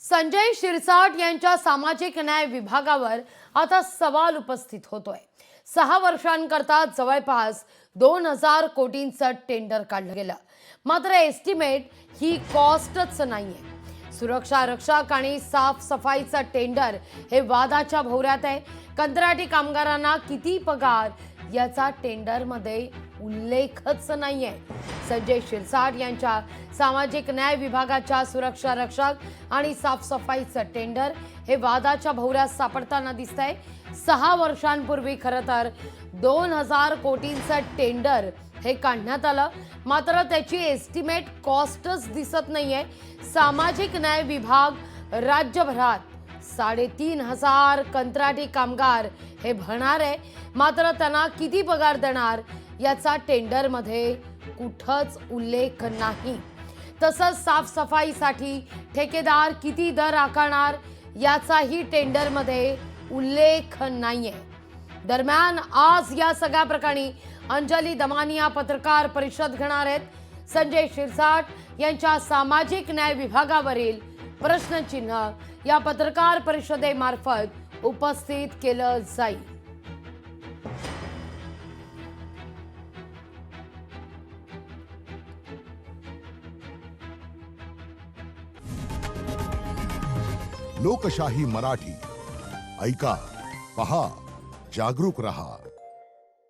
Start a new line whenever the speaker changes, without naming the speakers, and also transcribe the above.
संजय शिरसाट यांच्या सामाजिक न्याय विभागावर आता सवाल उपस्थित होतोय। 6 वर्षांकरता जवळपास 2000 कोटींचं टेंडर काढलं गेलं, मात्र एस्टिमेट ही कॉस्टच नाहीये। सुरक्षा रक्षक आणि साफसफाईचं टेंडर हे वादाच्या भोवऱ्यात आहे। कंत्राटी कामगारांना किती पगार याचा टेंडरमध्ये उल्लेखच नाहीये। संजय शिरसाट यांच्या सामाजिक न्याय विभागाच्या सुरक्षा रक्षक आणि साफसफाईचं टेंडर हे वादाच्या भोवऱ्यात सापडताना दिसतंय। 6 वर्षांपूर्वी खरं तर 2000 कोटींचं टेंडर हे काढण्यात आलं, मात्र त्याची एस्टिमेट कॉस्टच दिसत नाहीये। सामाजिक न्याय विभाग राज्यभरात 3500 कंत्राटी कामगार हे भरणार आहे, मात्र त्यांना किती पगार देणार याचा टेंडरमध्ये कुठंच उल्लेख नाही। तसंच साफसफाईसाठी ठेकेदार किती दर आकारणार याचाही टेंडरमध्ये उल्लेख नाहीये। दरम्यान आज या सगळ्या प्रकरणी अंजली दमानिया पत्रकार परिषद घेणार आहेत। संजय शिरसाट यांच्या सामाजिक न्याय विभागावरील प्रश्नचिन्ह या पत्रकार परिषदेमार्फत उपस्थित केलं जाईल।
लोकशाही मराठी ऐका, पहा, जागरूक रहा।